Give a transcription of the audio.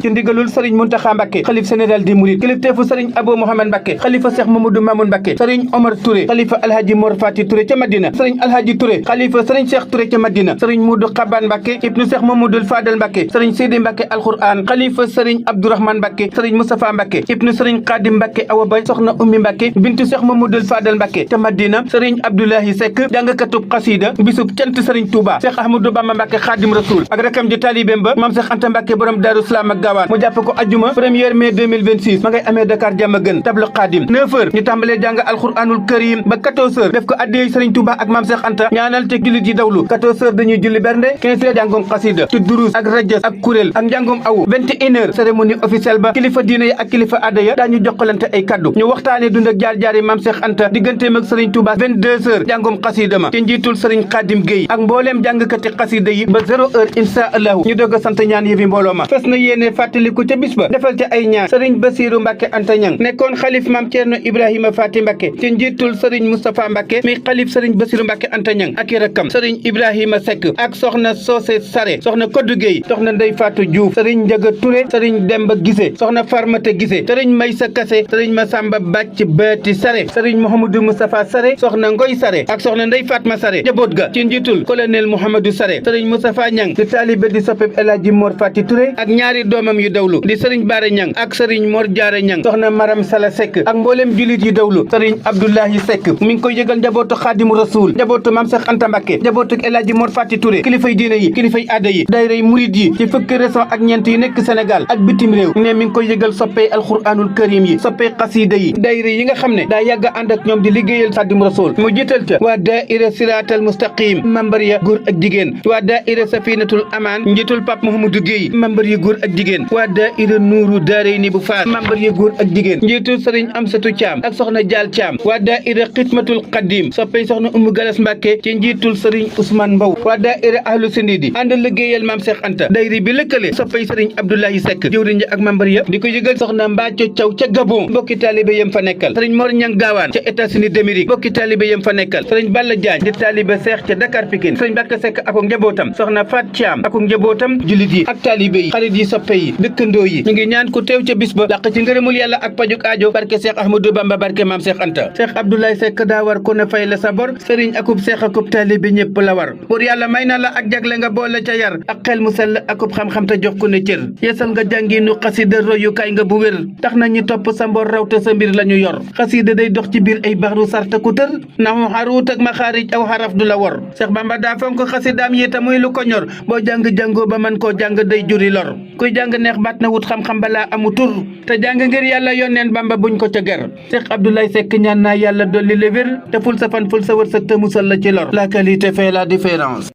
ci ndigalul sëriñ Muntaxa Mbàkke xalif général di murid kilifteefu sëriñ Abou Mouhamad Mbàkke xalifa Cheikh Mamadou Mamoun Mbàkke sëriñ Omar Touré xalifa alhaji Mor Fati Touré ca Madina sëriñ alhaji Touré xalifa sëriñ Cheikh Touré ca Madina sëriñ Moudou Xaban Mbàkke ibnu Cheikh Mamadou Fadal Mbàkke sëriñ Seydi Mbàkke alquran xalifa sëriñ Abdourahmane Mbàkke sëriñ Moustapha Mbàkke ibnu sëriñ Xaadim Mbàkke Awa Ba soxna Ummi Mbàkke bintu Cheikh Mamadou Fadal Mbàkke ca Madina sëriñ Abdoulahi Seck jàngkatub xasida bisub cant sëriñ Touba Cheikh Ahmadou Bamba Mbàkke Xaadim Rasul ak rakam ji talibem ba Maam Cheikh Anta Mbàkke borom Daaru Salaam ak Gaawaan mu jàpp ko ajjuma 1er mai 2026 ma ngay amee Dakar Diamaguène tablu Xaadim 9h ñu tàmbalee jàng alxuraanul karim ba 14h def ko addiyee sëriñ Touba ak Maam Cheikh Anta ñaanal te jullit yi dawlu 14h dañuy julli bernde 15h jàngum xasida ci durus ak rajas ak kuréel ak njàngum awu 21h cérémonie officielle ba kilifa diine ya ak kilifa aada ya daañu jokkalante ay kaddu ñu waxtaane dund ak jaar-jaari Maam Cheikh Anta digganteem ak sëriñ Touba 22h jàngum xasida ma ci njiitul sëriñ Xaadim Gueye ak mbooleem jàngkati xasida yi ba 0h insha allahu ñu doog a sant ñaan yëfi mbooloo ma fes na yéene fàttaliku ca bis ba defal ca ay ñaan sëriñ Basiiru Mbàkke Anta Ñang nekkoon xalif Maam Ceerno Ibrahima Faati Mbàkke ci njiitul sëriñ Moustapha Mbàkke mi xalif sëriñ Basiiru Mbàkke Anta Ñang ak i rakkam sëriñ Ibrahima Seck ak soxna Soose Sare soxna Koddu Gueye soxna Ndey Faatu Diouf sëriñ Njaga Touré sëriñ Demba Gise soxna Farmata Gise sëriñ Maysa Kase sëriñ Masamba Bàcc Baati Sare sëriñ Mouhamadou Moustapha Sare soxna Ngoy Sare ak soxna Ndey Fatma Sare jaboot ga ci njiitul colonel Mouhamadou Sare sëriñ Moustapha Ñang di taalibe di soppeb El Hadji Mor Fati Touré ak ñaari doomam yu dawlu di sëriñ Baara Ñang ak sëriñ Mor Jaara Ñang soxna Maram Sala Seck ak mbooleem julit yu dawlu sëriñ Abdoulahi Seck mi ngi koy yëgal njabootu Xaadimu Rasuul njabootu Maam Cheikh Anta Mbàkke njabootu El Hadji Mor Fati Touré kilifay diine yi kilifay aada yi daayira murid yi ci fukki région ak ñeent yi nekk Sénégal ak bitim réew ne mi ngi koy yëgal soppee alxuraanul karim yi soppee xasiida yi daayira yi nga xam ne daa yàgg ànd ak ñoom di liggéeyal Xaadimu Rasuul mu jiital ca waa daayira Siraatal Mustaqim membar ya góor ak jigéen waa daayira Safinatul Amaan njiitul Pape Mouhamadou Gueye membar ya góor ak jigéen waa daayira Nuuru Daarayni bu Faas membar ya góor ak jigéen njiitul sëriñ Amsatu Caam ak soxna Jaal Caam waa daayira Xidmatul Xadim soppey soxna Umu Galas Mbàkke ci njiitul sëriñ Ousmane Mbow waa daayira Ahlu Sindidi ànd liggéeyal Maam Cheikh Anta daayira bi lëkkale soppey sëriñ Abdoulahi Seck jëwriñ ak membar ya di ko yëgal soxna Mbaaco Caw ca Gabon mbokki taalibe yam fa nekkal sëriñ Mor Ñang Gaawaan ca États-Unis d'Amérique mbokki taalibe yam fa nekkal sëriñ Balla Jaañ di taalibe Seex ca Dakar Pikine sëriñ Mbàkke Seck ak njabootam soxna Fat Caam ak njabootam jullit yi ak taalibe yi xarit yi soppe yi dëkkandoo yi ñu ngi ñaan ku teew ca bis ba làq ci ngërëmul yàlla ak pajuk aajo barke Cheikh Ahmadou Bamba barke Maam Cheikh Anta Cheikh Abdoulaye Seck daa war ko ne fay la sa bor sëriñ akub seex akub taalibe ñëpp la war pour yàlla may na la ak jagle nga boole ca yar ak xel mu sell akub xam-xam te jox ko ne cër yeesal nga jàngiinu xasida royukaay nga bu wér tax na ñi topp sa mbor raw te sa mbir la ñu yor xasida day dox ci biir ay baxru sarta ku tër naxu xaruut ak maxaarij aw xaraf du la wor Cheikh Bamba daa fonk xasidaam yi ta muy lu ko ñor boo jàng-jàngoo ba man koo jàng day juri lor kuy jàng neex baat na wut xam-xam balaa amu tur te jàng ngir yàlla yónneen Bamba buñ ko ca ger Cheikh Abdoulaye Seck ñaan naa yàlla dolli le wér te ful sa fan ful sa wërsëg te musal la ci lor la qualité fait la différence.